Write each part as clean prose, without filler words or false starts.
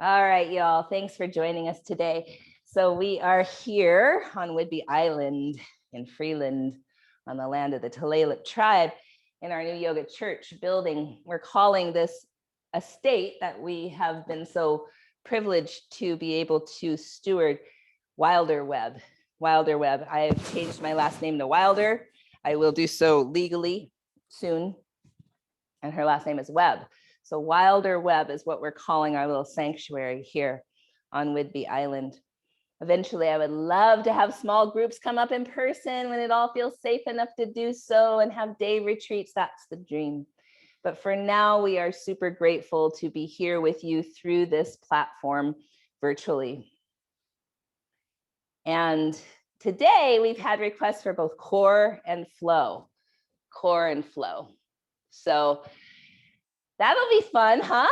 All right, y'all. Thanks for joining us today. So we are here on Whidbey Island in Freeland on the land of the Tulalip tribe in our new yoga church building. We're calling this estate that we have been so privileged to be able to steward Wilder Webb. Wilder Webb. I have changed my last name to Wilder. I will do so legally soon. And her last name is Webb. So Wilder Webb is what we're calling our little sanctuary here on Whidbey Island. Eventually, I would love to have small groups come up in person when it all feels safe enough to do so and have day retreats. That's the dream. But for now, we are super grateful to be here with you through this platform virtually. And today we've had requests for both core and flow. Core and flow. So that'll be fun, huh?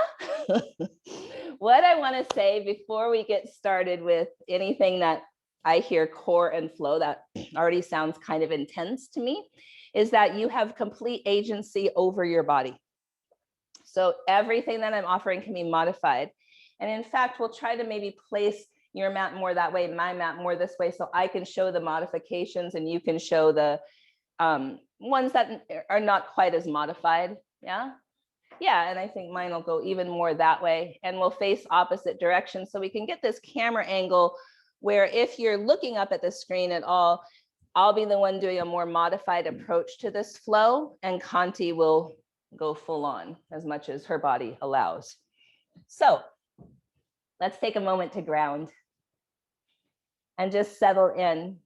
What I want to say before we get started with anything that I hear core and flow, that already sounds kind of intense to me, is that you have complete agency over your body. So everything that I'm offering can be modified. And in fact, we'll try to maybe place your mat more that way, my mat more this way, so I can show the modifications and you can show the ones that are not quite as modified. Yeah. Yeah, and I think mine will go even more that way, and we'll face opposite directions so we can get this camera angle where if you're looking up at the screen at all, I'll be the one doing a more modified approach to this flow, and Kanti will go full on as much as her body allows. So let's take a moment to ground and just settle in.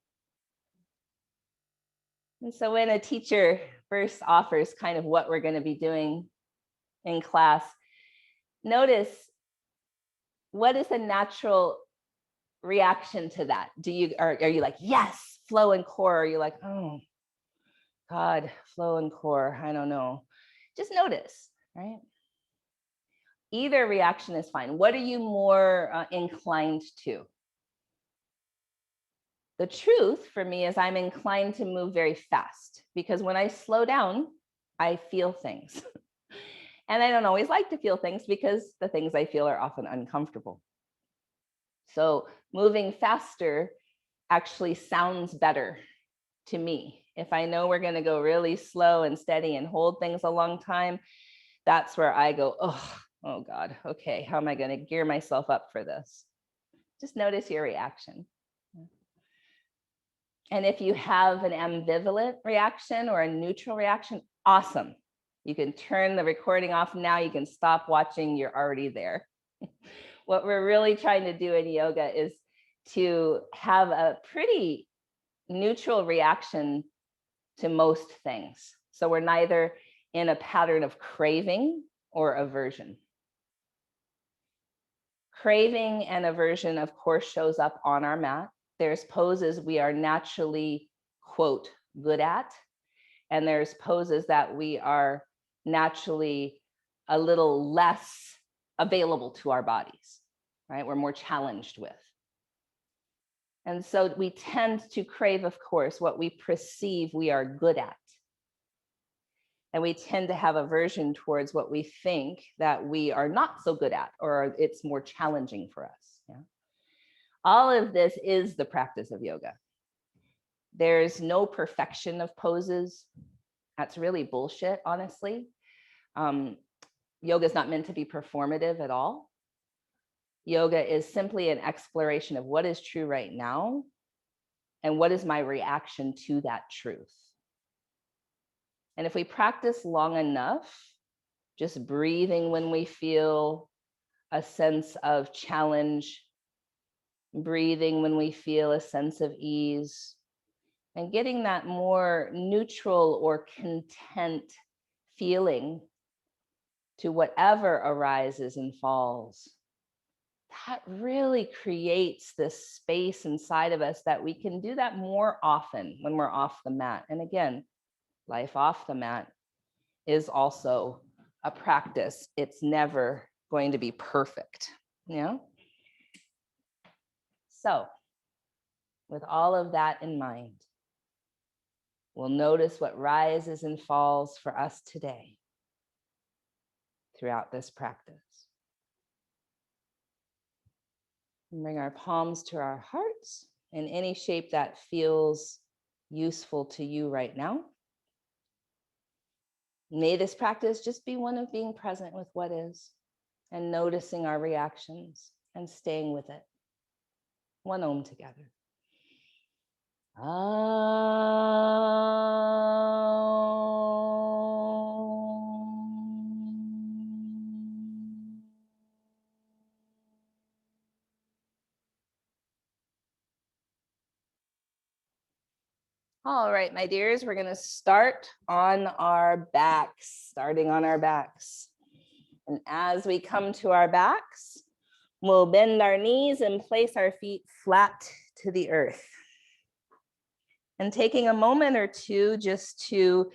And so when a teacher first offers kind of what we're going to be doing in class, notice what is a natural reaction to that. Are you like, yes, flow and core? Or are you like, oh God, flow and core? I don't know. Just notice, right? Either reaction is fine. What are you more inclined to? The truth for me is I'm inclined to move very fast because when I slow down, I feel things. And I don't always like to feel things because the things I feel are often uncomfortable. So moving faster actually sounds better to me. If I know we're going to go really slow and steady and hold things a long time, that's where I go, oh God, okay, how am I going to gear myself up for this? Just notice your reaction. And if you have an ambivalent reaction or a neutral reaction, awesome. You can turn the recording off now. You can stop watching. You're already there. What we're really trying to do in yoga is to have a pretty neutral reaction to most things. So we're neither in a pattern of craving or aversion. Craving and aversion, of course, shows up on our mat. There's poses we are naturally, quote, good at. And there's poses that we are naturally a little less available to our bodies, right? We're more challenged with. And so we tend to crave, of course, what we perceive we are good at. And we tend to have aversion towards what we think that we are not so good at, or it's more challenging for us. Yeah? All of this is the practice of yoga. There's no perfection of poses. That's really bullshit, honestly. Yoga is not meant to be performative at all. Yoga is simply an exploration of what is true right now and what is my reaction to that truth. And if we practice long enough, just breathing when we feel a sense of challenge, breathing when we feel a sense of ease, and getting that more neutral or content feeling to whatever arises and falls, that really creates this space inside of us that we can do that more often when we're off the mat. And again, life off the mat is also a practice. It's never going to be perfect, you know? So with all of that in mind, we'll notice what rises and falls for us today throughout this practice. And bring our palms to our hearts in any shape that feels useful to you right now. May this practice just be one of being present with what is and noticing our reactions and staying with it. One Om together. All right, my dears, we're going to start on our backs, starting on our backs. And as we come to our backs, we'll bend our knees and place our feet flat to the earth. And taking a moment or two just to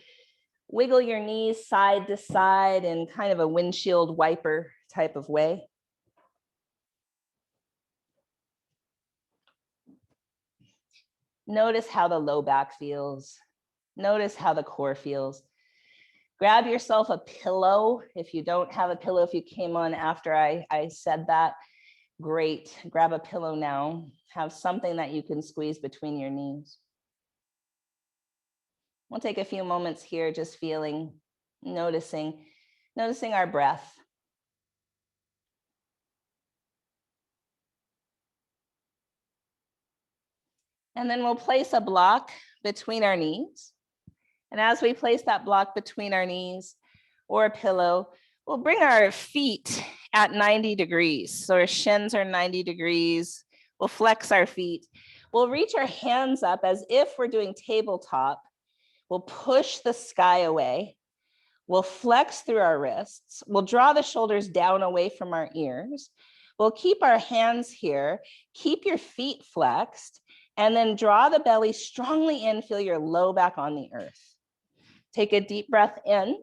wiggle your knees side to side in kind of a windshield wiper type of way. Notice how the low back feels. Notice how the core feels. Grab yourself a pillow. If you don't have a pillow, if you came on after I said that, great. Grab a pillow now. Have something that you can squeeze between your knees. We'll take a few moments here just feeling, noticing our breath. And then we'll place a block between our knees. And as we place that block between our knees or a pillow, we'll bring our feet at 90 degrees. So our shins are 90 degrees. We'll flex our feet. We'll reach our hands up as if we're doing tabletop. We'll push the sky away. We'll flex through our wrists. We'll draw the shoulders down away from our ears. We'll keep our hands here. Keep your feet flexed. And then draw the belly strongly in. Feel your low back on the earth. Take a deep breath in.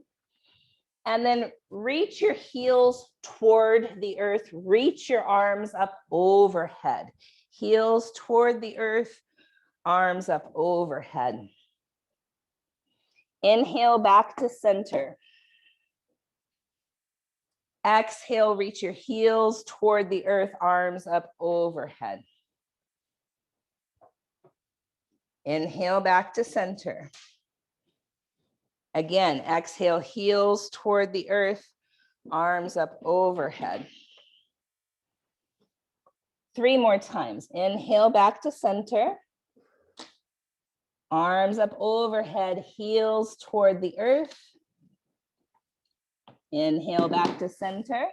And then reach your heels toward the earth. Reach your arms up overhead. Heels toward the earth, arms up overhead. Inhale back to center. Exhale, reach your heels toward the earth, arms up overhead. Inhale back to center. Again, exhale, heels toward the earth, arms up overhead. 3 more times. Inhale back to center. Arms up overhead, heels toward the earth. Inhale back to center.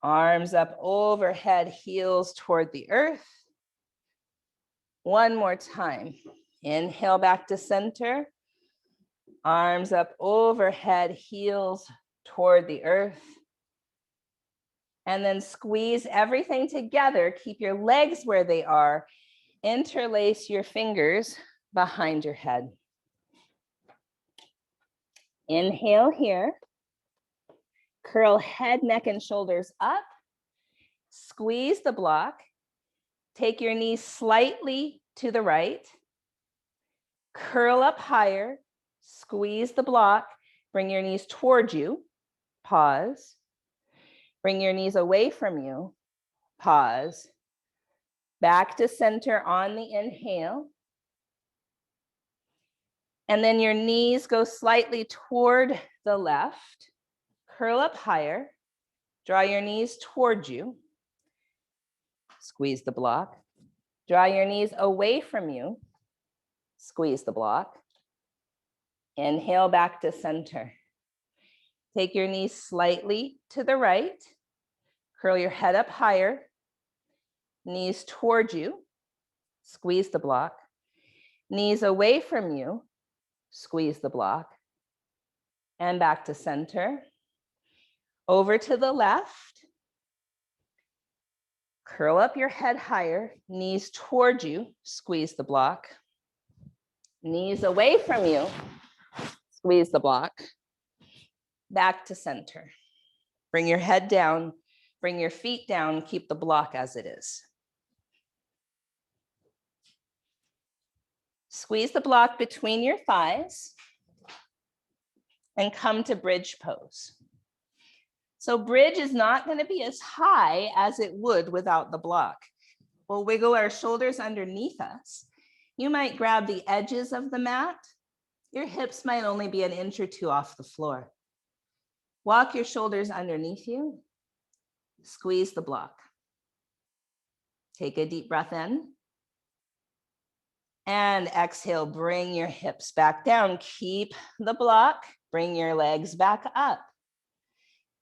Arms up overhead, heels toward the earth. 1 more time. Inhale back to center. Arms up overhead, heels toward the earth. And then squeeze everything together. Keep your legs where they are. Interlace your fingers behind your head. Inhale here. Curl head, neck, and shoulders up. Squeeze the block. Take your knees slightly to the right. Curl up higher. Squeeze the block. Bring your knees towards you. Pause. Bring your knees away from you. Pause. Back to center on the inhale. And then your knees go slightly toward the left. Curl up higher. Draw your knees towards you. Squeeze the block. Draw your knees away from you. Squeeze the block. Inhale back to center. Take your knees slightly to the right. Curl your head up higher. Knees towards you. Squeeze the block. Knees away from you. Squeeze the block. And back to center. Over to the left. Curl up your head higher. Knees towards you. Squeeze the block. Knees away from you. Squeeze the block. Back to center. Bring your head down. Bring your feet down. Keep the block as it is. Squeeze the block between your thighs and come to bridge pose. So bridge is not going to be as high as it would without the block. We'll wiggle our shoulders underneath us. You might grab the edges of the mat. Your hips might only be an inch or two off the floor. Walk your shoulders underneath you. Squeeze the block. Take a deep breath in. And exhale, bring your hips back down. Keep the block. Bring your legs back up.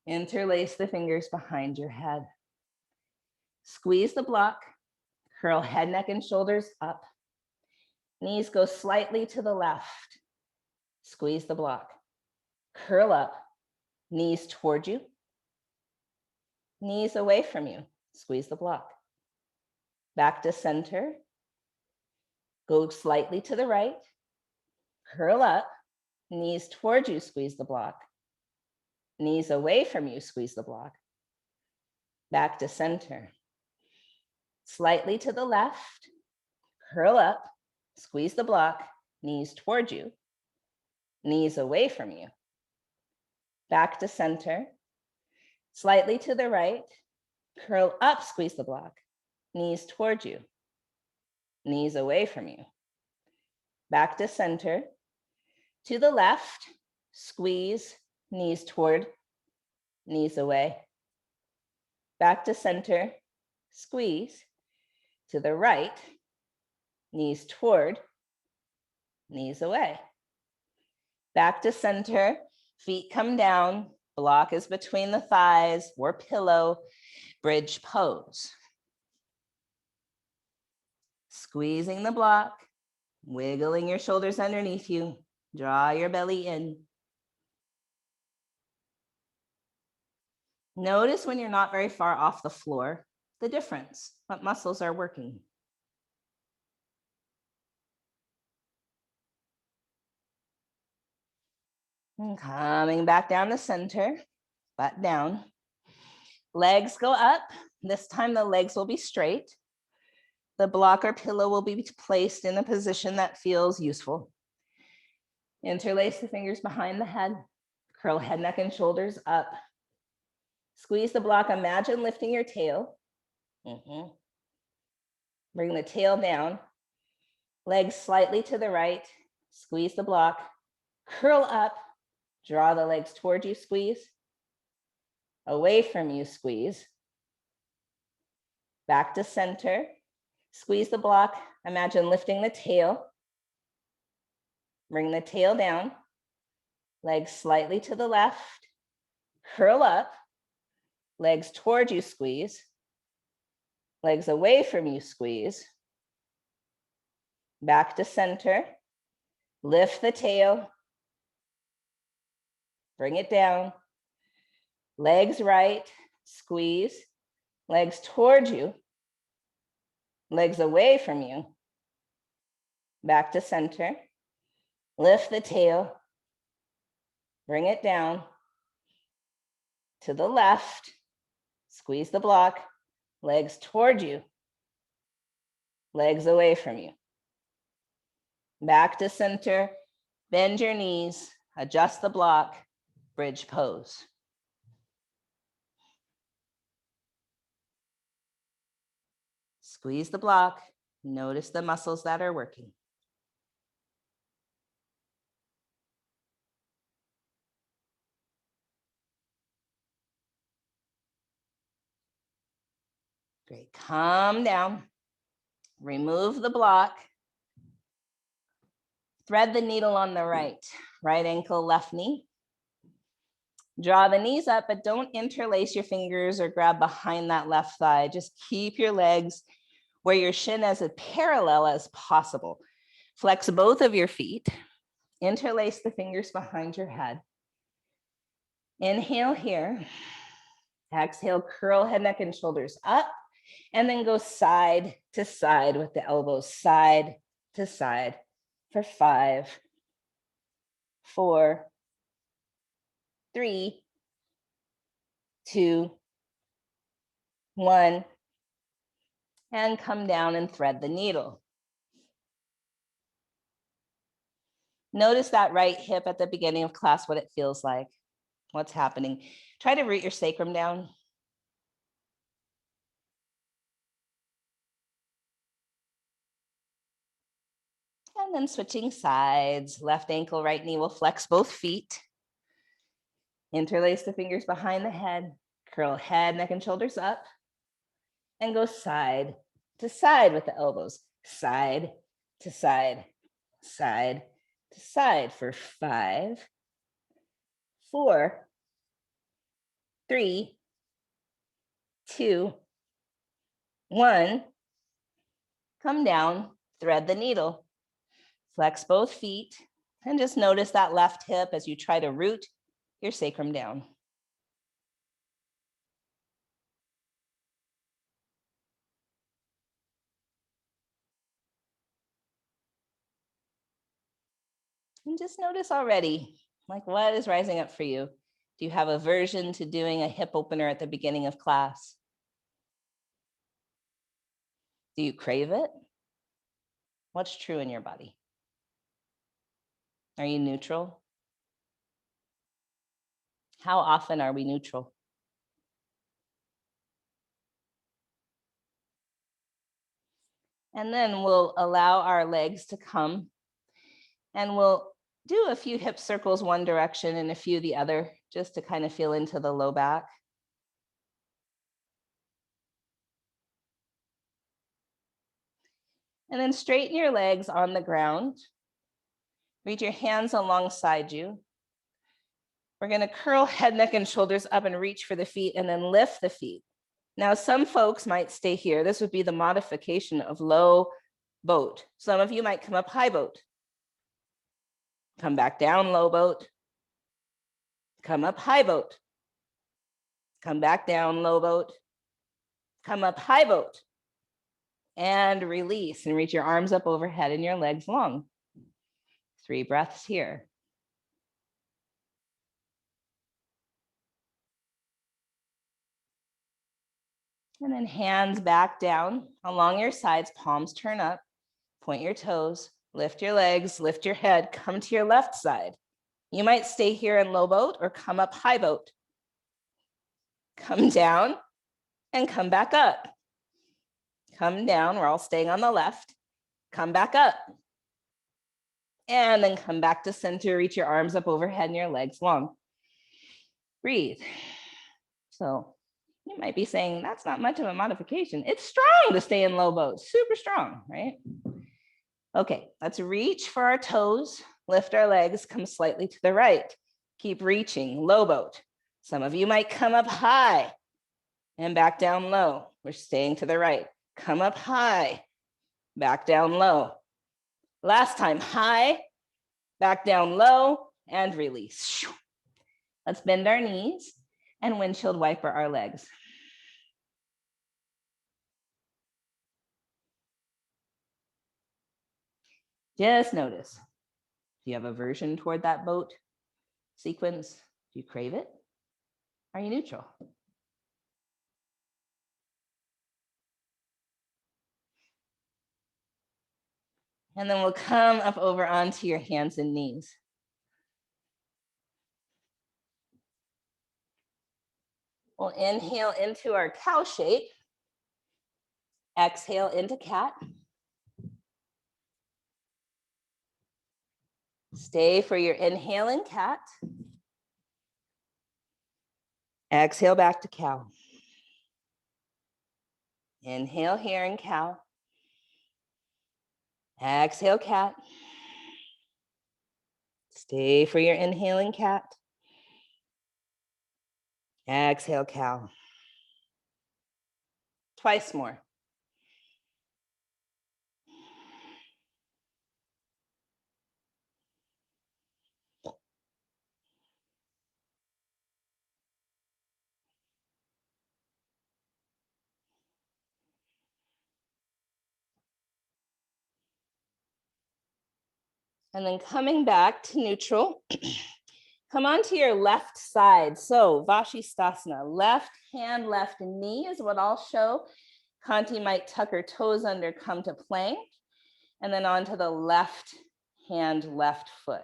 Interlace the fingers behind your head. Squeeze the block. Curl head, neck, and shoulders up. Knees go slightly to the left. Squeeze the block. Curl up. Knees toward you. Knees away from you. Squeeze the block. Back to center. Go slightly to the right. Curl up. Knees toward you. Squeeze the block. Knees away from you. Squeeze the block. Back to center. Slightly to the left. Curl up. Squeeze the block. Knees toward you. Knees away from you. Back to center. Slightly to the right. Curl up. Squeeze the block. Knees toward you. Knees away from you. Back to center. To the left. Squeeze. Knees toward. Knees away. Back to center. Squeeze. To the right. Knees toward. Knees away. Back to center. Feet come down. Block is between the thighs or pillow. Bridge pose. Squeezing the block. Wiggling your shoulders underneath you. Draw your belly in. Notice when you're not very far off the floor, the difference, what muscles are working. And coming back down to center, butt down. Legs go up. This time the legs will be straight. The block or pillow will be placed in a position that feels useful. Interlace the fingers behind the head. Curl head, neck, and shoulders up. Squeeze the block. Imagine lifting your tail. Bring the tail down. Legs slightly to the right. Squeeze the block. Curl up. Draw the legs toward you. Squeeze. Away from you. Squeeze. Back to center. Squeeze the block. Imagine lifting the tail. Bring the tail down. Legs slightly to the left. Curl up. Legs toward you. Squeeze. Legs away from you. Squeeze. Back to center. Lift the tail. Bring it down. Legs right. Squeeze. Legs toward you. Legs away from you. Back to center. Lift the tail. Bring it down. To the left. Squeeze the block. Legs toward you. Legs away from you. Back to center. Bend your knees. Adjust the block. Bridge pose. Squeeze the block. Notice the muscles that are working. Great. Calm down. Remove the block. Thread the needle on the right. Right ankle, left knee. Draw the knees up, but don't interlace your fingers or grab behind that left thigh. Just keep your legs where your shin is as parallel as possible. Flex both of your feet. Interlace the fingers behind your head. Inhale here. Exhale, curl head, neck, and shoulders up. And then go side to side with the elbows, side to side for 5, 4, 3, 2, 1. And come down and thread the needle. Notice that right hip at the beginning of class, what it feels like, what's happening. Try to root your sacrum down. And then switching sides, left ankle, right knee will flex both feet. Interlace the fingers behind the head, curl head, neck, and shoulders up. And go side to side with the elbows. Side to side, side to side for 5, 4, 3, 2, 1. Come down, thread the needle. Flex both feet and just notice that left hip as you try to root your sacrum down. And just notice already, like what is rising up for you? Do you have aversion to doing a hip opener at the beginning of class? Do you crave it? What's true in your body? Are you neutral? How often are we neutral? And then we'll allow our legs to come and we'll do a few hip circles one direction and a few the other, just to kind of feel into the low back. And then straighten your legs on the ground. Reach your hands alongside you. We're going to curl head, neck, and shoulders up and reach for the feet and then lift the feet. Now, some folks might stay here. This would be the modification of low boat. Some of you might come up high boat. Come back down low boat. Come up high boat. Come back down low boat. Come up high boat. And release and reach your arms up overhead and your legs long. 3 breaths here. And then hands back down along your sides, palms turn up, point your toes, lift your legs, lift your head, come to your left side. You might stay here in low boat or come up high boat. Come down and come back up. Come down, we're all staying on the left. Come back up. And then come back to center, reach your arms up overhead and your legs long. Breathe. So you might be saying, that's not much of a modification. It's strong to stay in low boat, super strong, right? Okay, let's reach for our toes, lift our legs, come slightly to the right. Keep reaching, low boat. Some of you might come up high and back down low. We're staying to the right. Come up high, back down low. Last time, high, back down low, and release. Let's bend our knees and windshield wiper our legs. Just notice, do you have aversion toward that boat sequence? Do you crave it? Are you neutral? And then we'll come up over onto your hands and knees. We'll inhale into our cow shape. Exhale into cat. Stay for your inhale in cat. Exhale back to cow. Inhale here in cow. Exhale cat. Stay for your inhaling cat. Exhale cow. Twice more. And then coming back to neutral, come onto your left side. So Vashisthasana, left hand, left knee is what I'll show. Kanti might tuck her toes under, come to plank, and then onto the left hand, left foot.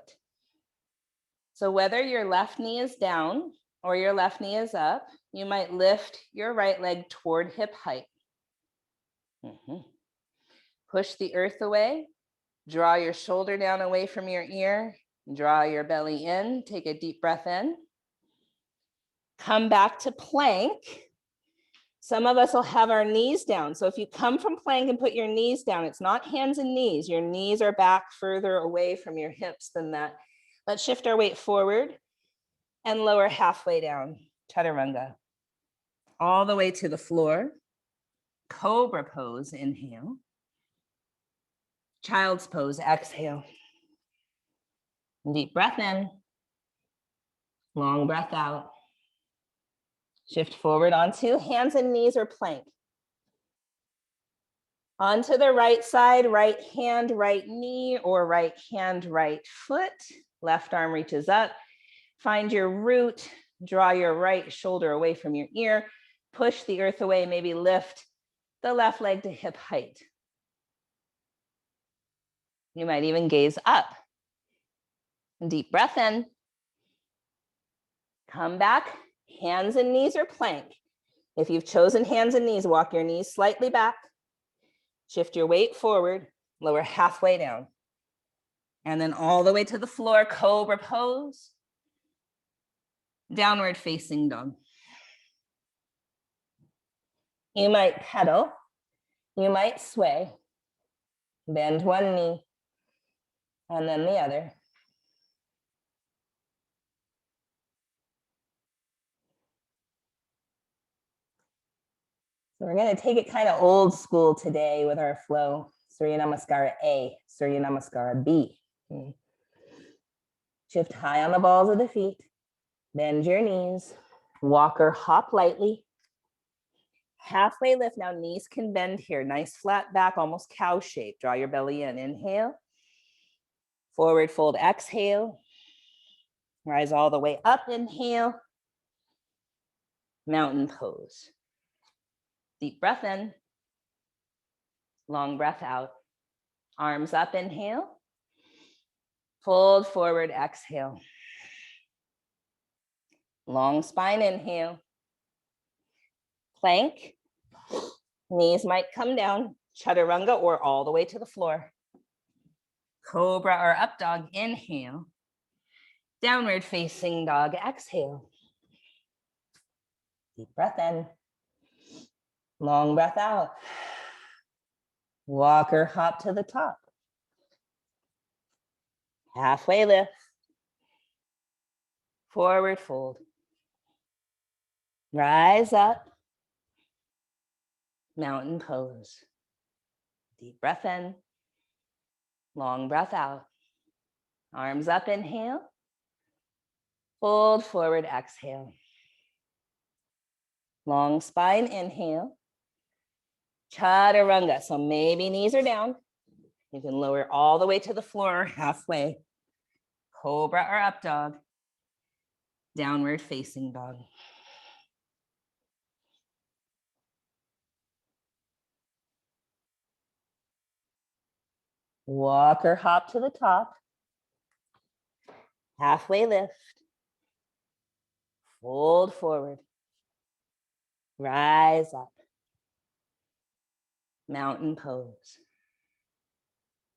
So whether your left knee is down or your left knee is up, you might lift your right leg toward hip height. Push the earth away. Draw your shoulder down away from your ear. Draw your belly in. Take a deep breath in. Come back to plank. Some of us will have our knees down. So if you come from plank and put your knees down, it's not hands and knees. Your knees are back further away from your hips than that. Let's shift our weight forward and lower halfway down. Chaturanga. All the way to the floor. Cobra pose, inhale. Child's pose, exhale. Deep breath in. Long breath out. Shift forward onto hands and knees or plank. Onto the right side, right hand, right knee, or right hand, right foot. Left arm reaches up. Find your root. Draw your right shoulder away from your ear. Push the earth away. Maybe lift the left leg to hip height. You might even gaze up. Deep breath in. Come back. Hands and knees or plank. If you've chosen hands and knees, walk your knees slightly back. Shift your weight forward, lower halfway down. And then all the way to the floor, cobra pose. Downward facing dog. You might pedal, you might sway. Bend one knee and then the other. So we're going to take it kind of old school today with our flow. Surya Namaskara A, Surya Namaskara B. Shift high on the balls of the feet. Bend your knees. Walk or hop lightly. Halfway lift. Now knees can bend here. Nice flat back, almost cow shape. Draw your belly in. Inhale. Forward fold. Exhale. Rise all the way up. Inhale. Mountain pose. Deep breath in. Long breath out. Arms up. Inhale. Fold forward. Exhale. Long spine. Inhale. Plank. Knees might come down. Chaturanga or all the way to the floor. Cobra or up dog. Inhale. Downward facing dog. Exhale. Deep breath in. Long breath out. Walk or hop to the top. Halfway lift. Forward fold. Rise up. Mountain pose. Deep breath in. Long breath out. Arms up. Inhale. Fold forward. Exhale. Long spine. Inhale. Chaturanga. So maybe knees are down. You can lower all the way to the floor, halfway. Cobra or up dog. Downward facing dog. Walk or hop to the top. Halfway lift. Fold forward. Rise up. Mountain pose.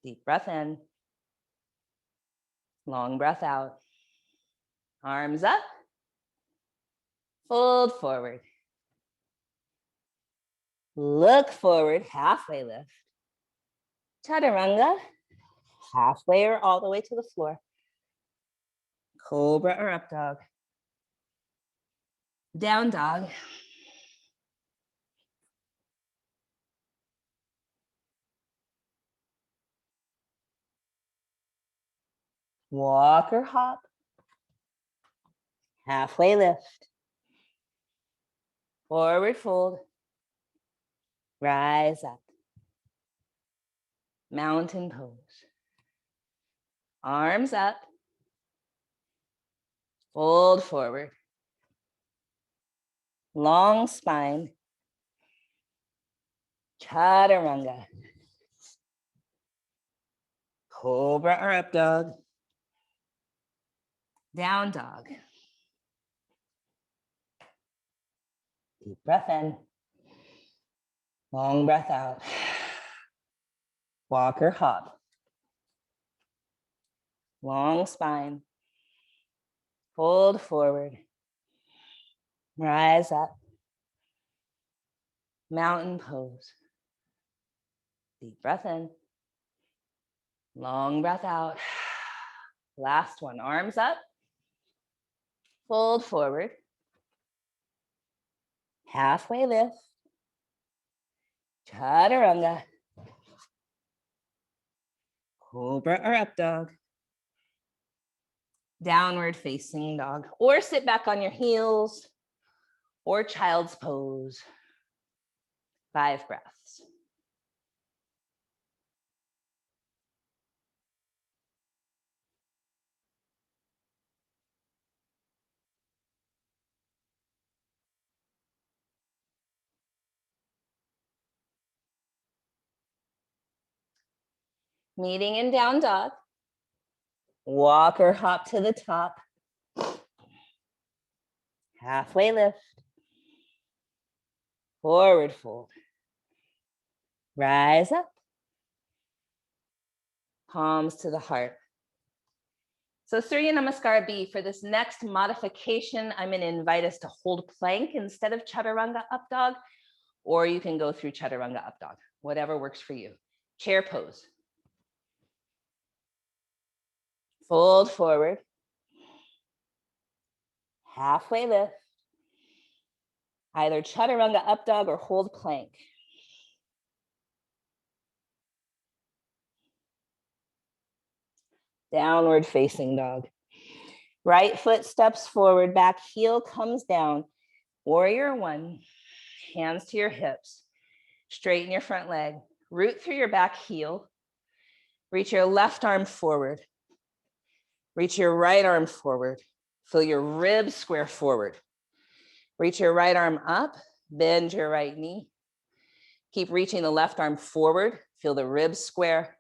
Deep breath in. Long breath out. Arms up. Fold forward. Look forward, halfway lift. Chaturanga. Halfway or all the way to the floor. Cobra or up dog. Down dog. Walk or hop. Halfway lift. Forward fold. Rise up. Mountain pose. Arms up. Fold forward. Long spine. Chaturanga. Cobra or up dog. Down dog. Deep breath in. Long breath out. Walk or hop. Long spine. Fold forward. Rise up. Mountain pose. Deep breath in. Long breath out. Last one. Arms up. Fold forward. Halfway lift. Chaturanga. Cobra or up dog. Downward facing dog. Or sit back on your heels. Or child's pose. 5 breaths. Meeting in down dog. Walk or hop to the top. Halfway lift. Forward fold. Rise up. Palms to the heart. So Surya Namaskar B, for this next modification, I'm going to invite us to hold plank instead of Chaturanga up dog, or you can go through Chaturanga up dog, whatever works for you. Chair pose. Fold forward. Halfway lift. Either Chaturanga up dog or hold plank. Downward facing dog. Right foot steps forward, back heel comes down. Warrior one, hands to your hips. Straighten your front leg. Root through your back heel. Reach your left arm forward. Reach your right arm forward. Feel your ribs square forward. Reach your right arm up, bend your right knee. Keep reaching the left arm forward. Feel the ribs square.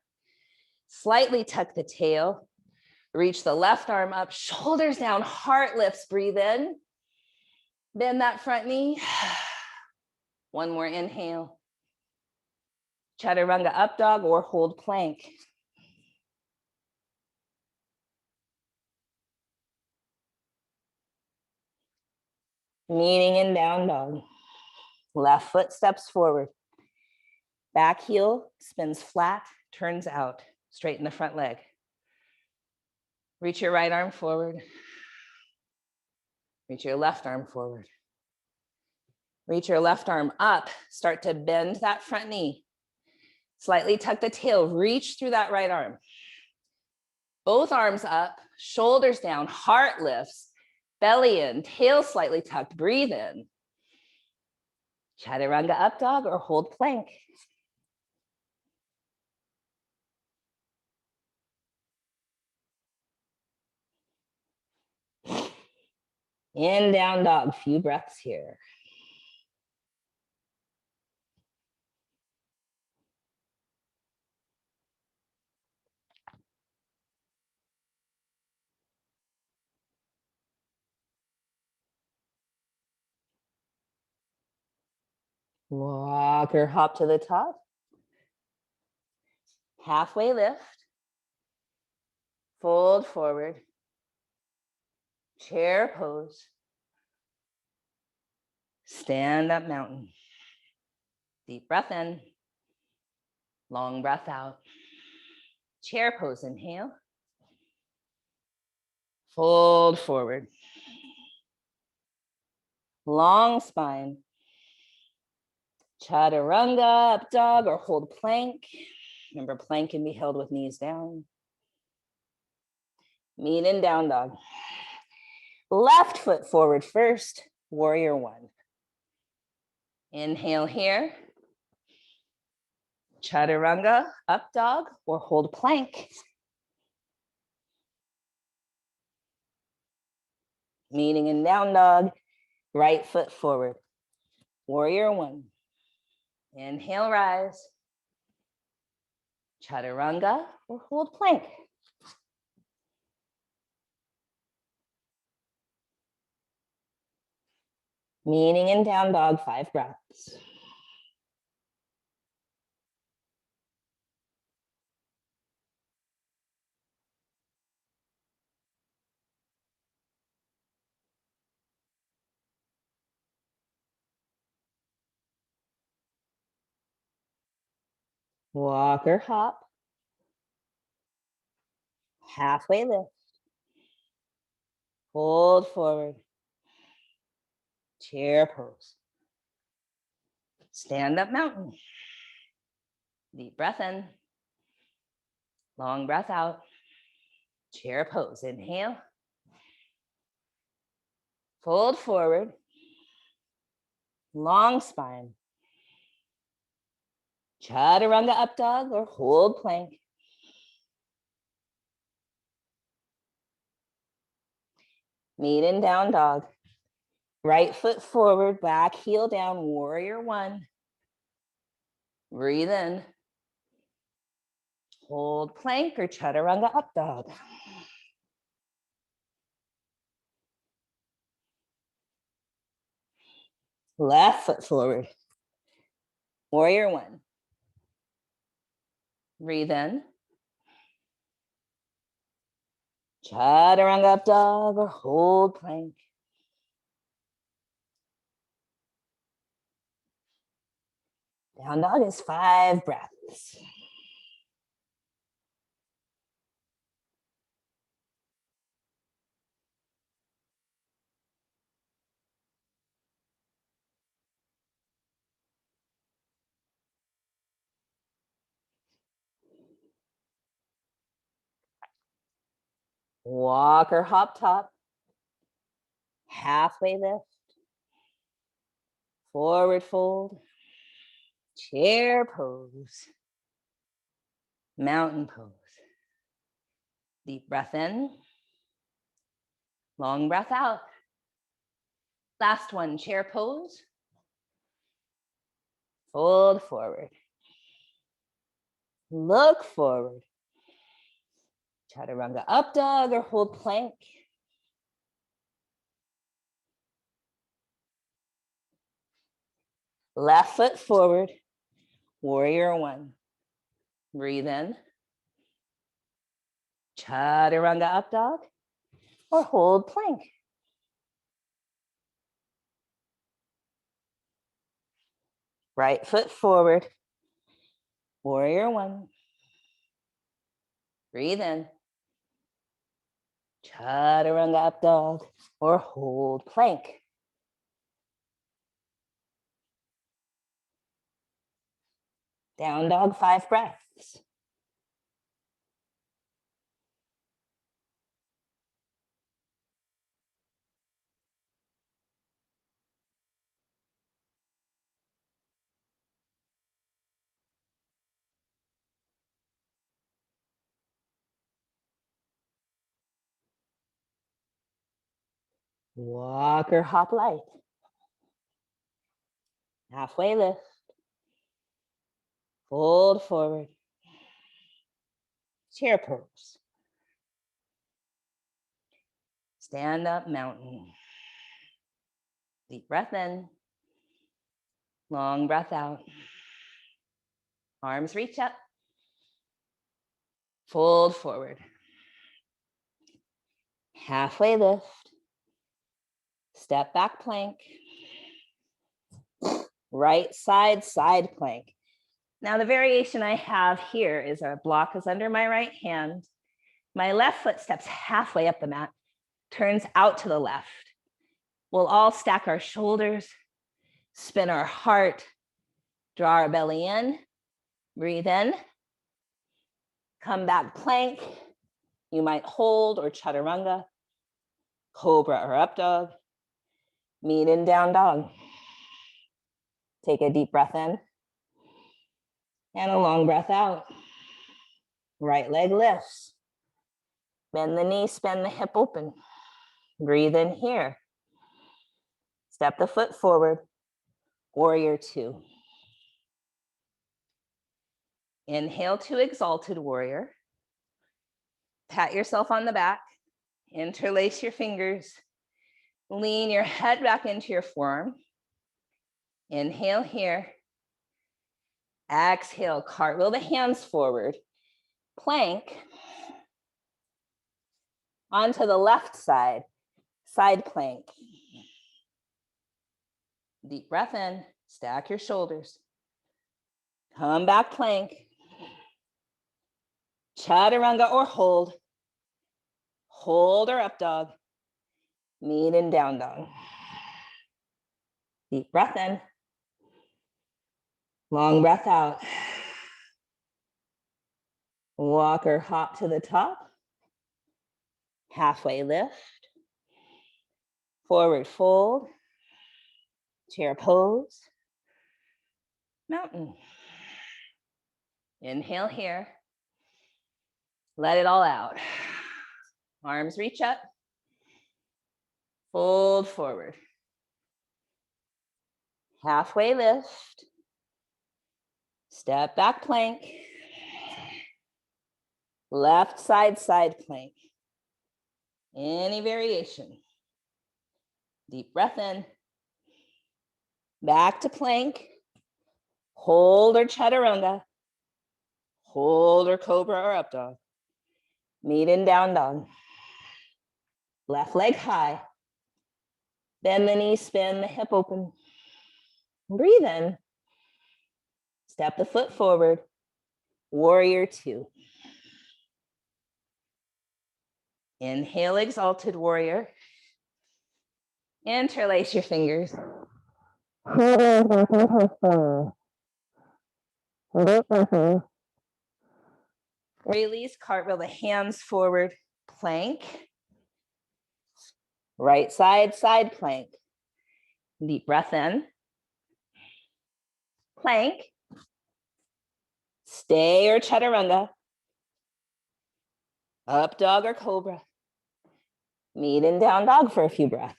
Slightly tuck the tail. Reach the left arm up, shoulders down, heart lifts, breathe in. Bend that front knee. One more inhale. Chaturanga up dog or hold plank. Meeting in down dog. Left foot steps forward. Back heel spins flat, turns out. Straighten the front leg. Reach your right arm forward. Reach your left arm forward. Reach your left arm up. Start to bend that front knee. Slightly tuck the tail. Reach through that right arm. Both arms up, shoulders down, heart lifts, belly in, tail slightly tucked. Breathe in. Chaturanga up dog or hold plank. In down dog, few breaths here. Walk or hop to the top. Halfway lift. Fold forward. Chair pose. Stand up mountain. Deep breath in. Long breath out. Chair pose, inhale. Fold forward. Long spine. Chaturanga, up dog, or hold plank. Remember, plank can be held with knees down. Meet in down dog. Left foot forward first, warrior one. Inhale here. Chaturanga, up dog, or hold plank. Meeting in down dog, right foot forward. Warrior one. Inhale, rise. Chaturanga or hold plank. Meaning in down dog, 5 breaths. Walk or hop. Halfway lift. Hold forward. Chair pose. Stand up mountain. Deep breath in. Long breath out. Chair pose. Inhale. Fold forward. Long spine. Chaturanga up dog or hold plank. Meet in down dog. Right foot forward, back heel down, warrior 1. Breathe in. Hold plank or chaturanga up dog. Left foot forward. Warrior 1. Breathe in. Chaturanga up dog or hold plank. Down dog is 5 breaths. Walk or hop top. Halfway lift. Forward fold. Chair pose. Mountain pose. Deep breath in. Long breath out. Last one, chair pose. Fold forward. Look forward. Chaturanga up dog or hold plank. Left foot forward. Warrior 1. Breathe in. Chaturanga up dog or hold plank. Right foot forward. Warrior 1. Breathe in. Chaturanga up dog or hold plank. Down dog, 5 breaths. Walk or hop light. Halfway lift. Fold forward. Chair pose. Stand up mountain. Deep breath in. Long breath out. Arms reach up. Fold forward. Halfway lift. Step back plank. Right side, side plank. Now the variation I have here is a block is under my right hand. My left foot steps halfway up the mat, turns out to the left. We'll all stack our shoulders, spin our heart, draw our belly in, breathe in, come back plank. You might hold or chaturanga, cobra or up dog, meet in down dog. Take a deep breath in and a long breath out. Right leg lifts. Bend the knee, bend the hip open. Breathe in here. Step the foot forward, warrior 2. Inhale to exalted warrior. Pat yourself on the back, interlace your fingers, Lean your head back into your forearm. Inhale here. Exhale, cartwheel the hands forward. Plank. Onto the left side, side plank. Deep breath in, stack your shoulders. Come back plank. Chaturanga or hold. Hold or up dog. Meet in down dog. Deep breath in. Long breath out. Walk or hop to the top. Halfway lift. Forward fold. Chair pose. Mountain. Inhale here. Let it all out. Arms reach up. Fold forward. Halfway lift. Step back plank. Left side, side plank. Any variation. Deep breath in. Back to plank. Hold or chaturanga. Hold or cobra or up dog. Meet in down dog. Left leg high. Bend the knee, spin the hip open. Breathe in. Step the foot forward. Warrior two. Inhale, exalted warrior. Interlace your fingers. Release, cartwheel the hands forward. Plank. Right side, side plank. Deep breath in. Plank. Stay or chaturanga. Up dog or cobra. Meet in down dog for a few breaths.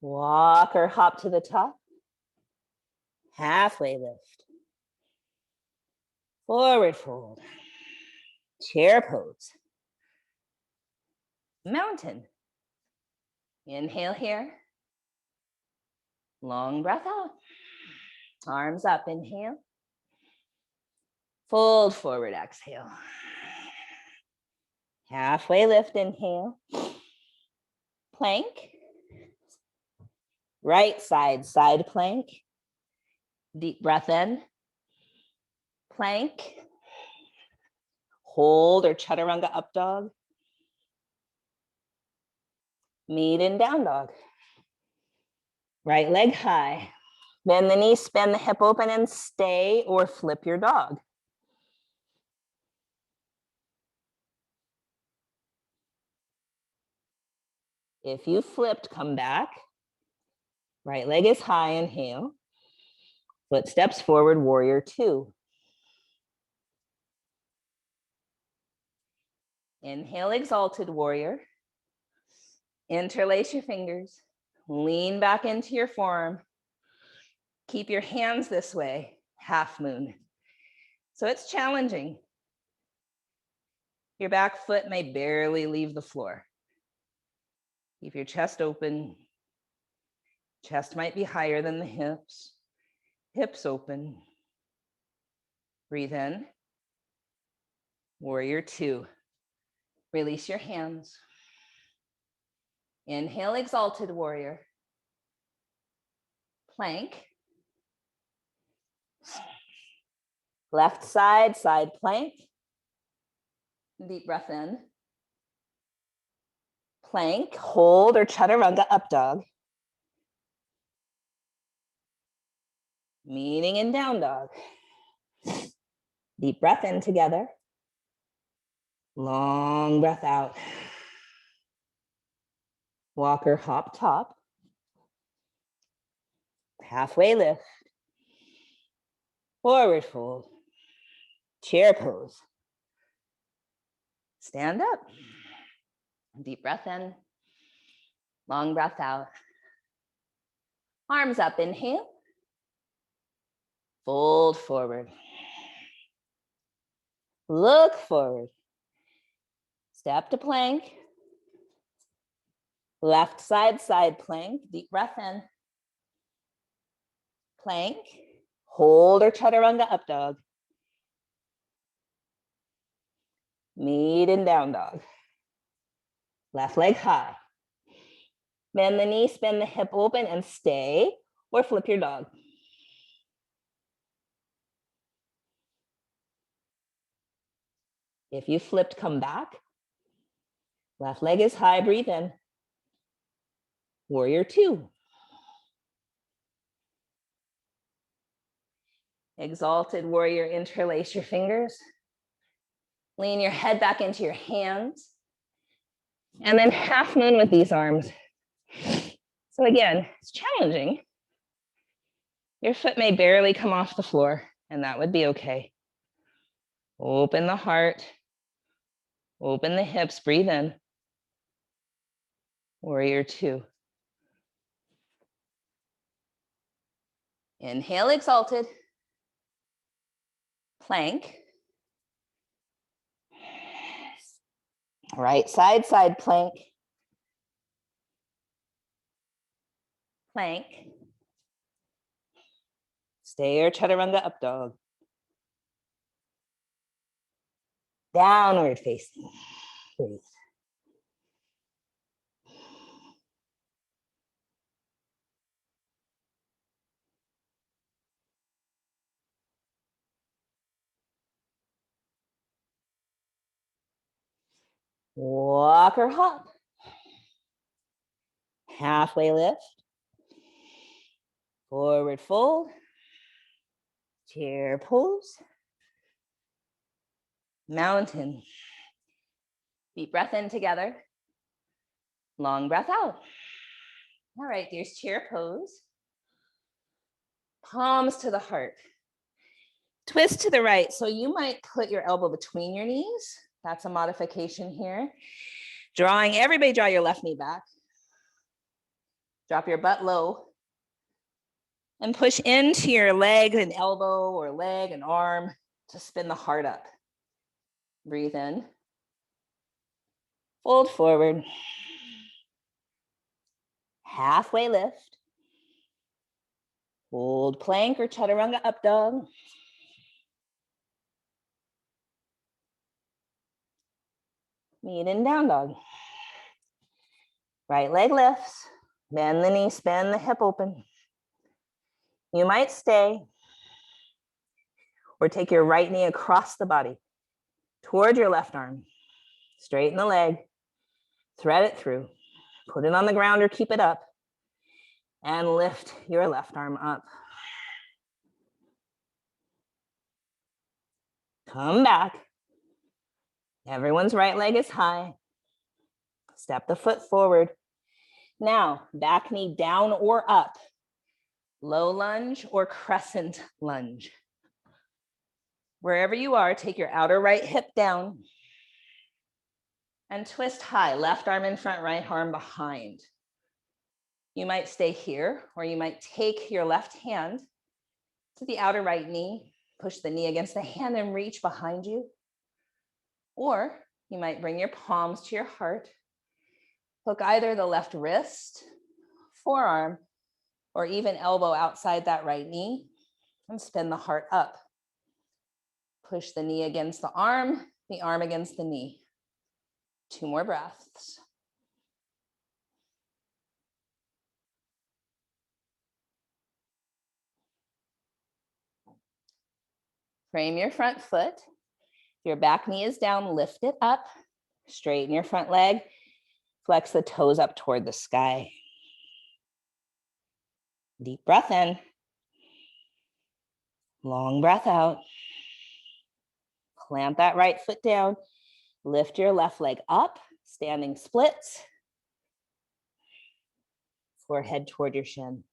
Walk or hop to the top. Halfway lift. Forward fold. Chair pose. Mountain. Inhale here. Long breath out. Arms up, inhale. Fold forward, exhale. Halfway lift, inhale. Plank. Right side, side plank. Deep breath in. Plank. Hold or chaturanga up dog. Meet in down dog. Right leg high. Bend the knee, spin the hip open and stay or flip your dog. If you flipped, come back. Right leg is high, inhale. Footsteps forward, warrior two. Inhale, exalted warrior. Interlace your fingers. Lean back into your forearm. Keep your hands this way, half moon. So it's challenging. Your back foot may barely leave the floor. Keep your chest open. Chest might be higher than the hips. Hips open. Breathe in. Warrior two. Release your hands. Inhale, exalted warrior. Plank. Left side, side plank. Deep breath in. Plank, hold or chaturanga up dog. Meeting in down dog. Deep breath in together. Long breath out. Walk or hop top. Halfway lift. Forward fold. Chair pose. Stand up. Deep breath in, long breath out. Arms up, inhale. Fold forward. Look forward. Step to plank. Left side, side plank. Deep breath in. Plank. Hold or chaturanga up dog. Meet in down dog. Left leg high. Bend the knee, bend the hip open and stay, or flip your dog. If you flipped, come back. Left leg is high, breathe in. Warrior two. Exalted warrior, interlace your fingers. Lean your head back into your hands. And then half moon with these arms. So again, it's challenging. Your foot may barely come off the floor, and that would be okay. Open the heart. Open the hips, breathe in. Warrior two. Inhale, exalted. Plank. Right side, side plank. Plank. Stay or chaturanga up dog. Downward facing. Breathe. Walk or hop. Halfway lift. Forward fold. Chair pose. Mountain. Deep breath in together. Long breath out. All right, there's chair pose. Palms to the heart. Twist to the right. So you might put your elbow between your knees. That's a modification here. Everybody draw your left knee back. Drop your butt low. And push into your leg, an elbow or leg, an arm to spin the heart up. Breathe in. Fold forward. Halfway lift. Hold plank or chaturanga up dog. Meet in down dog. Right leg lifts. Bend the knee, bend the hip open. You might stay or take your right knee across the body toward your left arm. Straighten the leg, thread it through, put it on the ground or keep it up, and lift your left arm up. Come back. Everyone's right leg is high. Step the foot forward. Now, back knee down or up. Low lunge or crescent lunge. Wherever you are, take your outer right hip down and twist high, left arm in front, right arm behind. You might stay here, or you might take your left hand to the outer right knee, push the knee against the hand and reach behind you. Or you might bring your palms to your heart, hook either the left wrist, forearm, or even elbow outside that right knee and spin the heart up. Push the knee against the arm against the knee. 2 more breaths. Frame your front foot. If your back knee is down, lift it up. Straighten your front leg. Flex the toes up toward the sky. Deep breath in. Long breath out. Plant that right foot down. Lift your left leg up. Standing splits. Forehead toward your shin.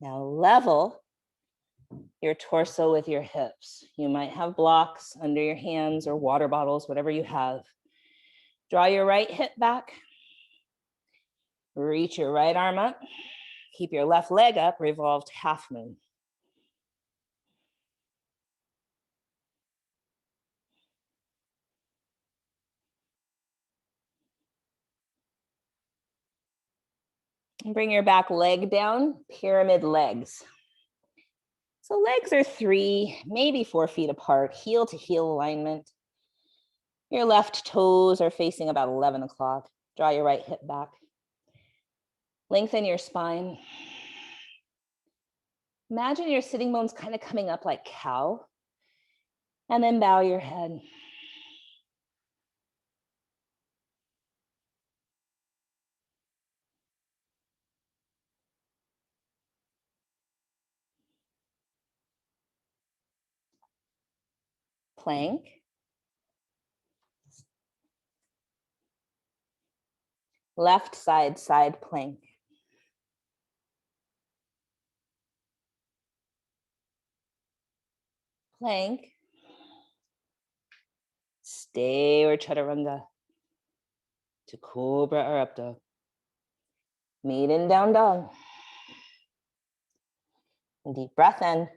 Now level your torso with your hips. You might have blocks under your hands or water bottles, whatever you have. Draw your right hip back. Reach your right arm up. Keep your left leg up, revolved half moon. And bring your back leg down, pyramid legs. So legs are 3, maybe 4 feet apart, heel to heel alignment. Your left toes are facing about 11 o'clock. Draw your right hip back. Lengthen your spine. Imagine your sitting bones kind of coming up like cow, and then bow your head. Plank. Left side, side plank. Plank. Stay or chaturanga. To cobra or up dog. Meet in down dog. Deep breath in.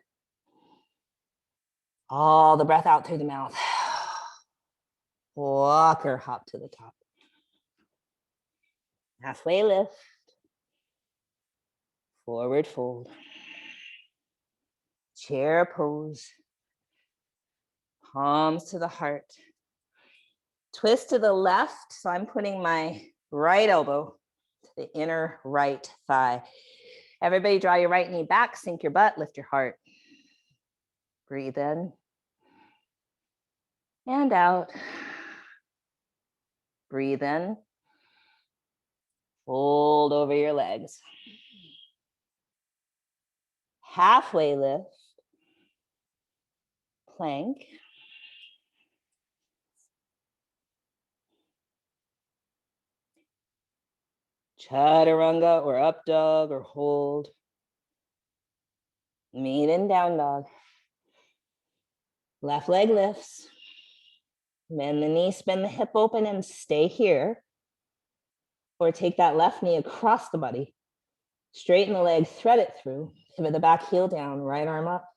All the breath out through the mouth. Walk or hop to the top. Halfway lift. Forward fold. Chair pose. Palms to the heart. Twist to the left. So I'm putting my right elbow to the inner right thigh. Everybody draw your right knee back, sink your butt, lift your heart. Breathe in and out. Breathe in. Fold over your legs. Halfway lift. Plank. Chaturanga or up dog or hold. Meet in down dog. Left leg lifts. Bend the knee, spin the hip open and stay here. Or take that left knee across the body. Straighten the leg, thread it through. Pivot the back heel down, right arm up.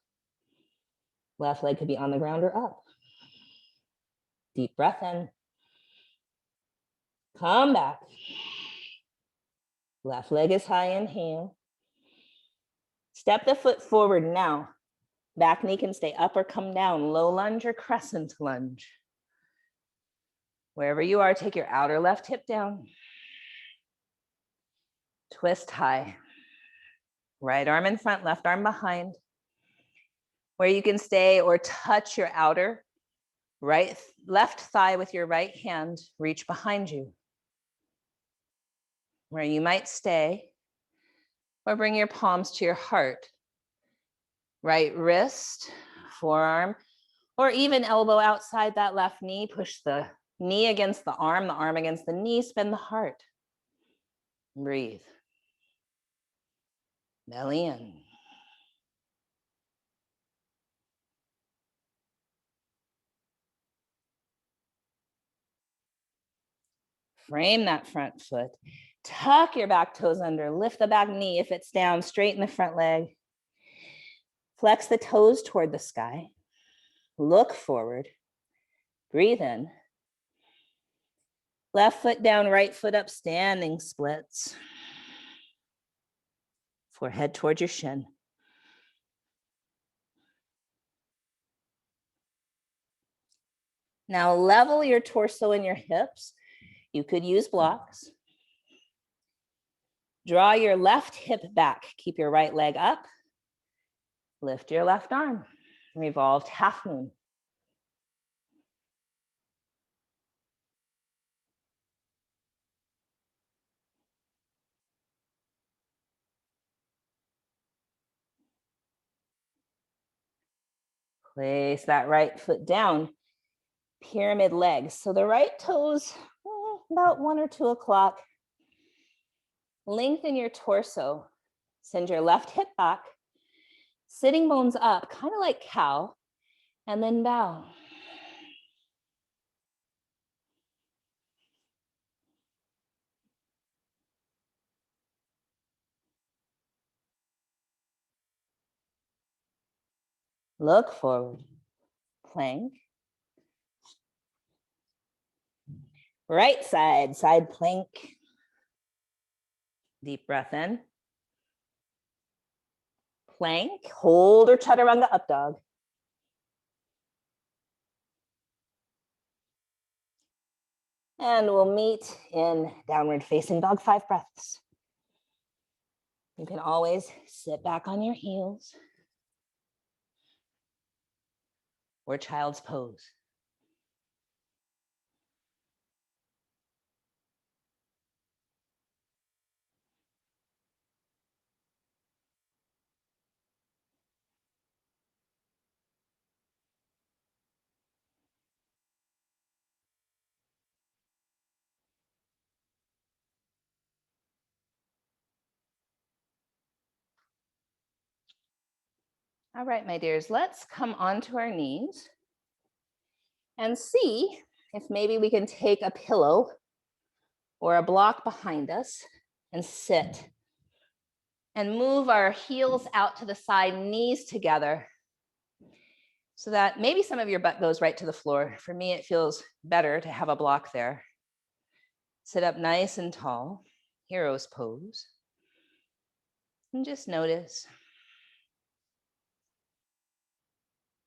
Left leg could be on the ground or up. Deep breath in. Come back. Left leg is high, inhale. Step the foot forward now. Back knee can stay up or come down, low lunge or crescent lunge. Wherever you are, take your outer left hip down. Twist high. Right arm in front, left arm behind. Where you can stay or touch your outer left thigh with your right hand, reach behind you. Where you might stay or bring your palms to your heart. Right wrist, forearm, or even elbow outside that left knee. Push the knee against the arm against the knee, spin the heart. Breathe. Belly in. Frame that front foot. Tuck your back toes under. Lift the back knee. If it's down, straighten the front leg. Flex the toes toward the sky. Look forward. Breathe in. Left foot down, right foot up, standing splits. Forehead towards your shin. Now level your torso and your hips. You could use blocks. Draw your left hip back. Keep your right leg up. Lift your left arm. Revolved half moon. Place that right foot down. Pyramid legs. So the right toes, about 1 or 2 o'clock. Lengthen your torso. Send your left hip back, sitting bones up, kind of like cow, and then bow. Look forward, plank. Right side, side plank. Deep breath in. Plank, hold or chaturanga up dog. And we'll meet in downward facing dog, 5 breaths. You can always sit back on your heels or child's pose. All right, my dears, let's come onto our knees and see if maybe we can take a pillow or a block behind us and sit and move our heels out to the side, knees together, so that maybe some of your butt goes right to the floor. For me, it feels better to have a block there. Sit up nice and tall, hero's pose. And just notice,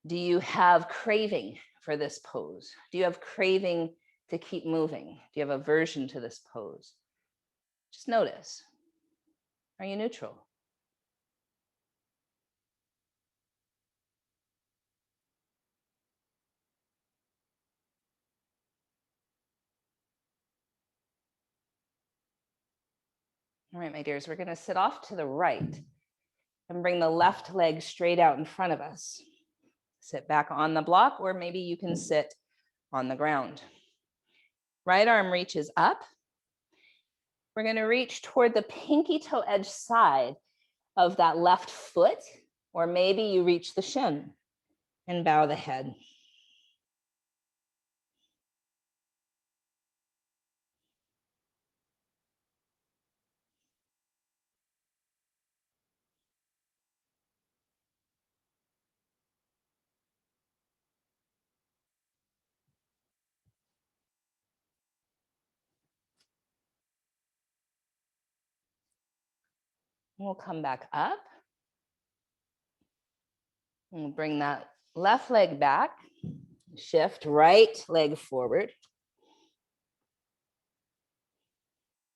do you have craving for this pose? Do you have craving to keep moving? Do you have aversion to this pose? Just notice. Are you neutral? All right, my dears, we're going to sit off to the right and bring the left leg straight out in front of us. Sit back on the block, or maybe you can sit on the ground. Right arm reaches up. We're going to reach toward the pinky toe edge side of that left foot, or maybe you reach the shin and bow the head. We'll come back up. We'll bring that left leg back. Shift right leg forward.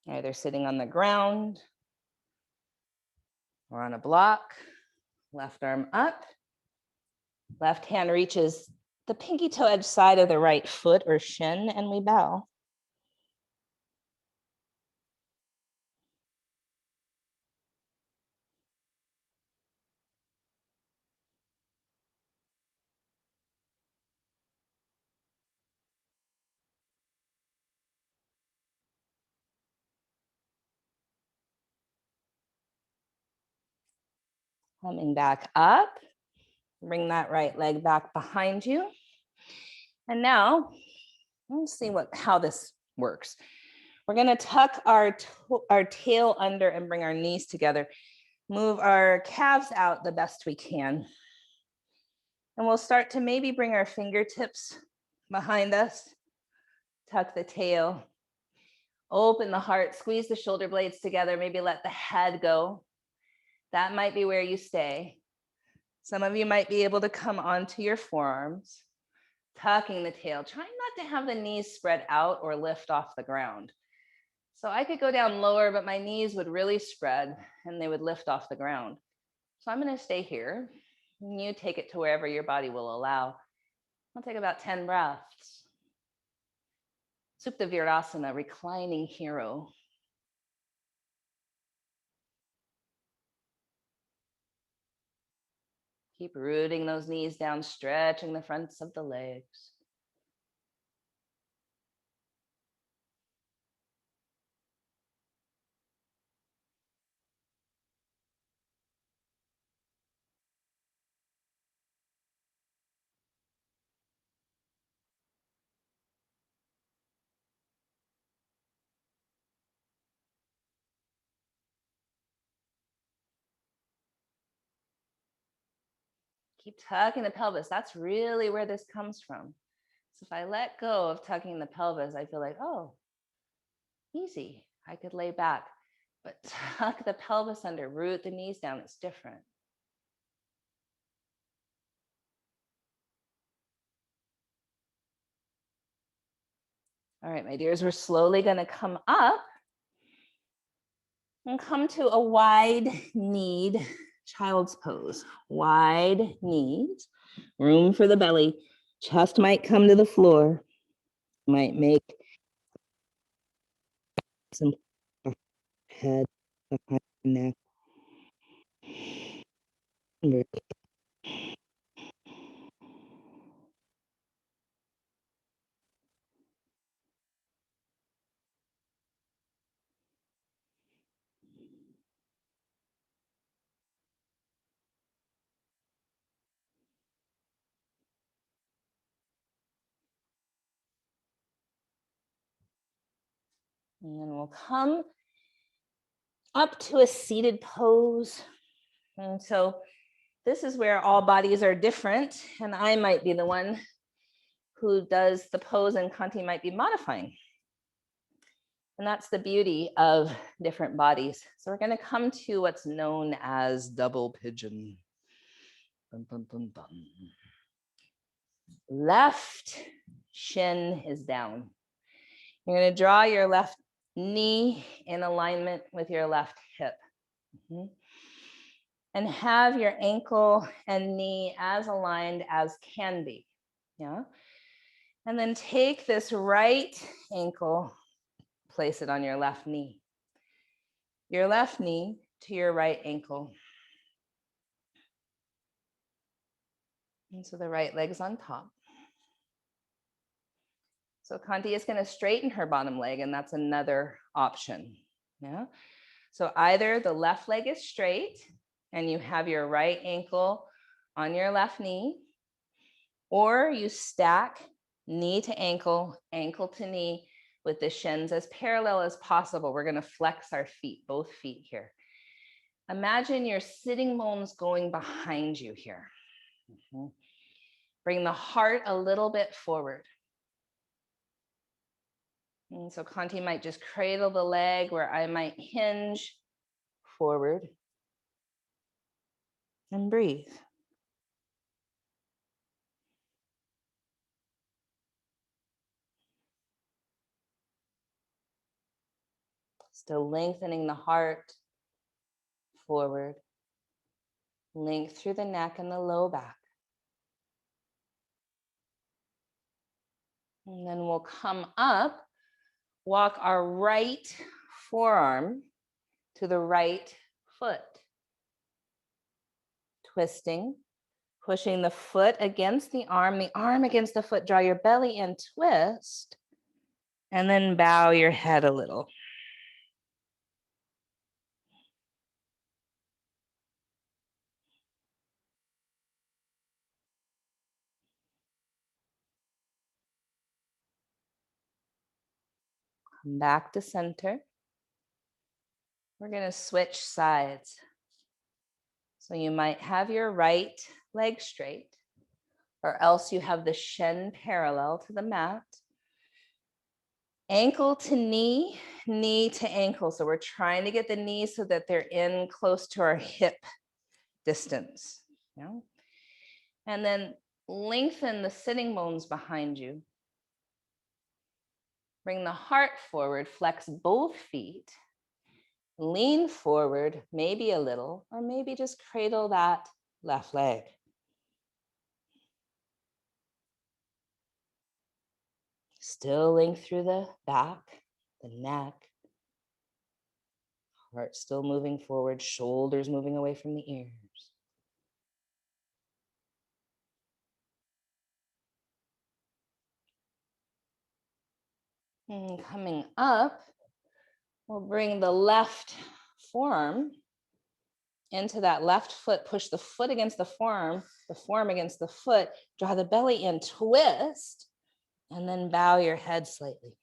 Either sitting on the ground or on a block. Left arm up. Left hand reaches the pinky toe edge side of the right foot or shin, and we bow. Coming back up. Bring that right leg back behind you. And now, let's see how this works. We're going to tuck our tail under and bring our knees together. Move our calves out the best we can. And we'll start to maybe bring our fingertips behind us. Tuck the tail. Open the heart. Squeeze the shoulder blades together. Maybe let the head go. That might be where you stay. Some of you might be able to come onto your forearms, tucking the tail, trying not to have the knees spread out or lift off the ground. So I could go down lower, but my knees would really spread and they would lift off the ground. So I'm going to stay here. And you take it to wherever your body will allow. I'll take about 10 breaths. Supta Virasana, reclining hero. Keep rooting those knees down, stretching the fronts of the legs. keep tucking the pelvis. That's really where this comes from. So if I let go of tucking the pelvis, I feel like, oh, easy. I could lay back. But tuck the pelvis under, root the knees down. It's different. All right, my dears, we're slowly going to come up and come to a wide kneed child's pose. Wide knees, room for the belly. Chest might come to the floor. Might make some head behind the neck. And then we'll come up to a seated pose. And so this is where all bodies are different. And I might be the one who does the pose and Kanti might be modifying. And that's the beauty of different bodies. So we're going to come to what's known as double pigeon. Bum, bum, bum, bum. Left shin is down. You're going to draw your left knee in alignment with your left hip. And have your ankle and knee as aligned as can be. Yeah. And then take this right ankle, place it on your left knee. Your left knee to your right ankle. And so the right leg's on top. So Kanti is going to straighten her bottom leg, and that's another option. Yeah. So either the left leg is straight and you have your right ankle on your left knee, or you stack knee to ankle, ankle to knee with the shins as parallel as possible. We're going to flex our feet, both feet here. Imagine your sitting bones going behind you here. Bring the heart a little bit forward. And so Kanti might just cradle the leg where I might hinge forward and breathe. Still lengthening the heart forward. Length through the neck and the low back. And then we'll come up, walk our right forearm to the right foot. Twisting, pushing the foot against the arm against the foot. Draw your belly in, twist, and then bow your head a little. Come back to center. We're going to switch sides. So you might have your right leg straight, or else you have the shin parallel to the mat. Ankle to knee, knee to ankle. So we're trying to get the knees so that they're in close to our hip distance. Yeah? And then lengthen the sitting bones behind you. Bring the heart forward, flex both feet. Lean forward, maybe a little, or maybe just cradle that left leg. Still length through the back, the neck. Heart still moving forward, shoulders moving away from the ears. And coming up, we'll bring the left forearm into that left foot, push the foot against the forearm against the foot, draw the belly in, twist, and then bow your head slightly.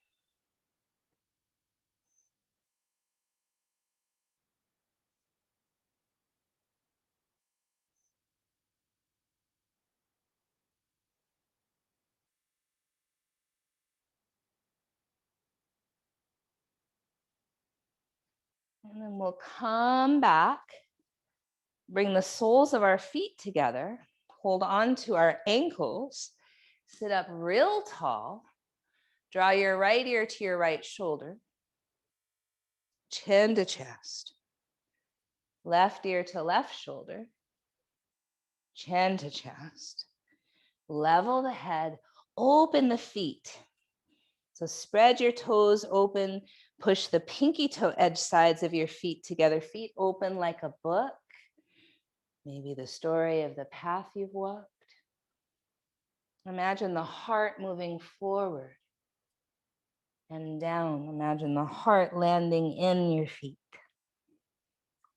And then we'll come back, bring the soles of our feet together, hold on to our ankles, sit up real tall, draw your right ear to your right shoulder, chin to chest, left ear to left shoulder, chin to chest, level the head, open the feet. So spread your toes open, push the pinky toe edge sides of your feet together, feet open like a book. Maybe the story of the path you've walked. Imagine the heart moving forward and down. Imagine the heart landing in your feet,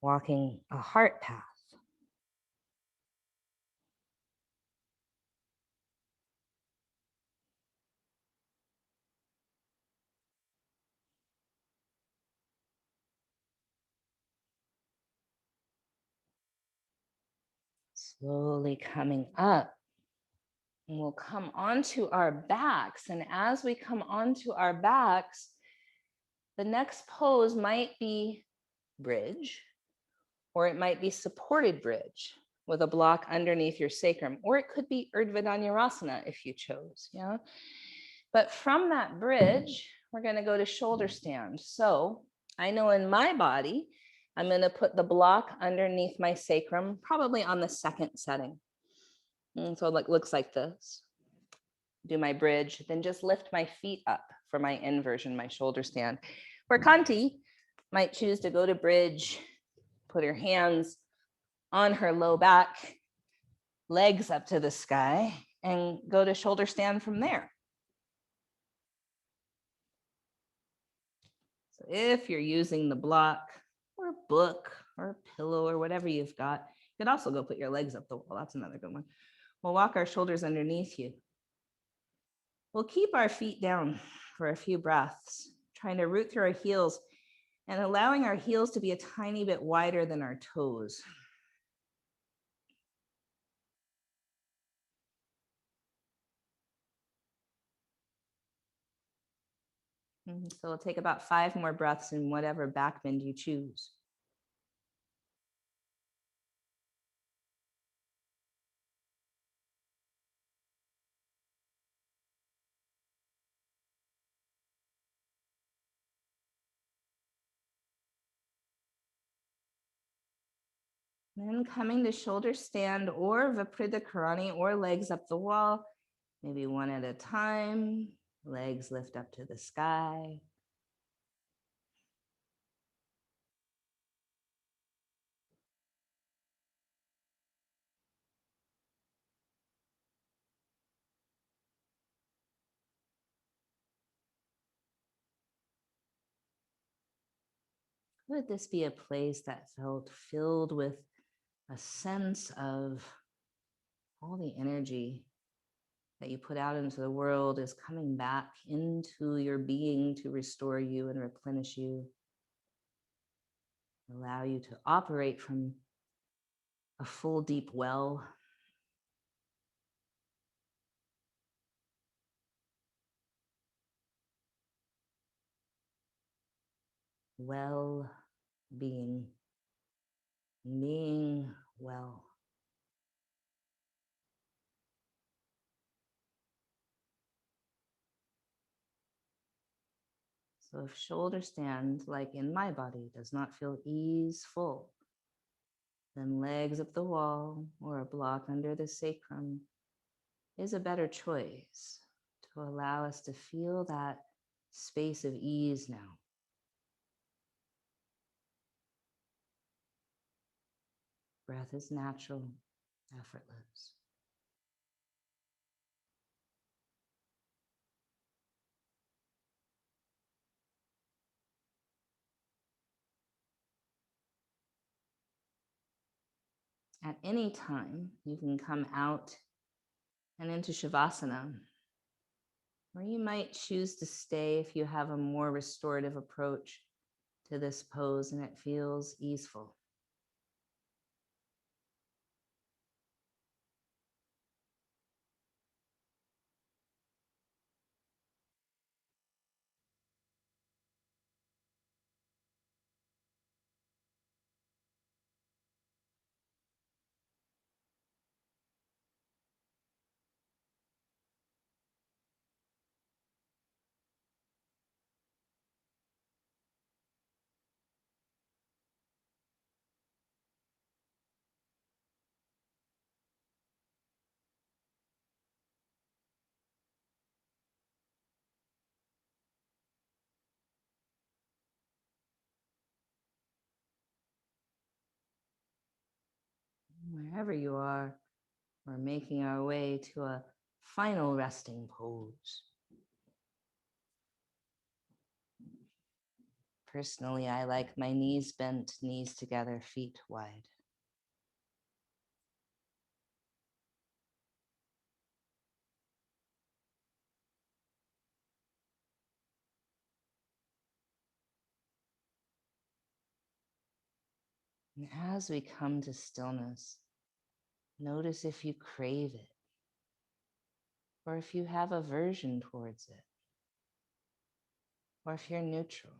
walking a heart path. Slowly coming up. And we'll come onto our backs. And as we come onto our backs, the next pose might be bridge, or it might be supported bridge with a block underneath your sacrum, or it could be Urdhva Dhanurasana if you chose. Yeah. But from that bridge, we're going to go to shoulder stand. So I know in my body, I'm going to put the block underneath my sacrum, probably on the second setting. And so it looks like this. Do my bridge, then just lift my feet up for my inversion, my shoulder stand. Where Kanti might choose to go to bridge, put her hands on her low back, legs up to the sky, and go to shoulder stand from there. So if you're using the block or book or pillow or whatever you've got, you could also go put your legs up the wall. That's another good one. We'll walk our shoulders underneath you. We'll keep our feet down for a few breaths, trying to root through our heels and allowing our heels to be a tiny bit wider than our toes. So we'll take about 5 more breaths in whatever back bend you choose. Then coming to shoulder stand or Viparita Karani or legs up the wall, maybe one at a time, legs lift up to the sky. Would this be a place that felt filled with a sense of all the energy that you put out into the world is coming back into your being to restore you and replenish you, allow you to operate from a full, deep well. Well-being, being well. So if shoulder stand, like in my body, does not feel easeful, then legs up the wall or a block under the sacrum is a better choice to allow us to feel that space of ease now. Breath is natural, effortless. At any time, you can come out and into Shavasana, or you might choose to stay if you have a more restorative approach to this pose and it feels easeful. wherever you are, we're making our way to a final resting pose. Personally, I like my knees bent, knees together, feet wide. And as we come to stillness, notice if you crave it or if you have aversion towards it, or if you're neutral.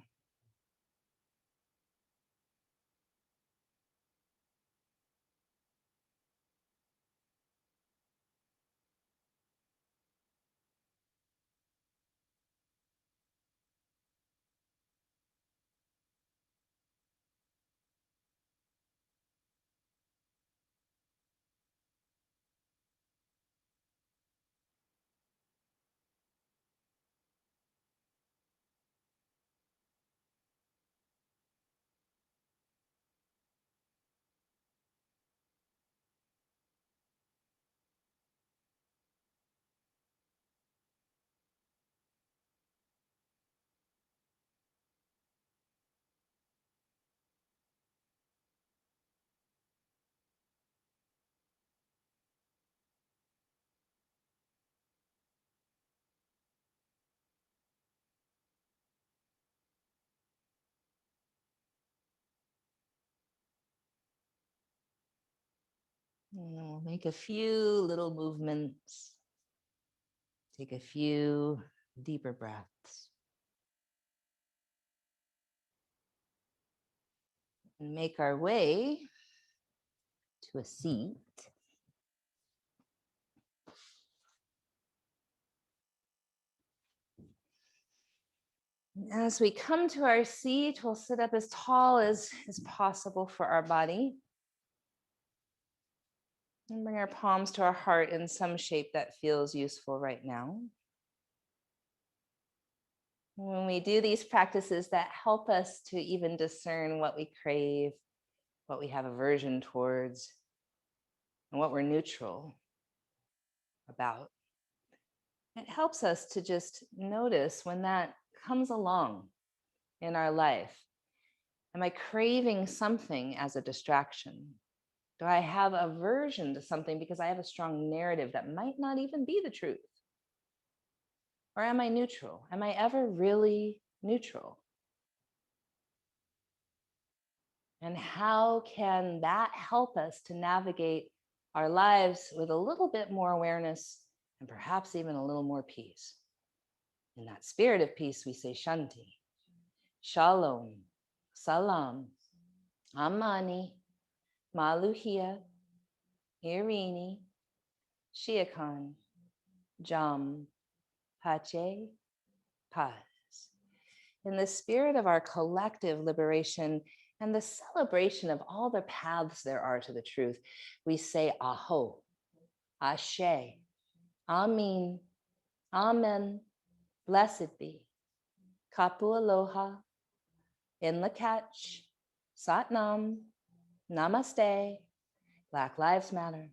And we'll make a few little movements. Take a few deeper breaths. And make our way to a seat. As we come to our seat, we'll sit up as tall as is possible for our body. And bring our palms to our heart in some shape that feels useful right now. When we do these practices that help us to even discern what we crave, what we have aversion towards, and what we're neutral about, it helps us to just notice when that comes along in our life. Am I craving something as a distraction? Do I have aversion to something because I have a strong narrative that might not even be the truth? Or am I neutral? Am I ever really neutral? And how can that help us to navigate our lives with a little bit more awareness and perhaps even a little more peace? In that spirit of peace, we say Shanti, Shalom, Salam, Amani, Maluhia, Irini, C.A.N, Jam, Pache, Paz. In the spirit of our collective liberation and the celebration of all the paths there are to the truth, we say Aho, Ashe, Amin, Amen, blessed be, Kapu Aloha, In Lakach, Satnam, Namaste, Black Lives Matter.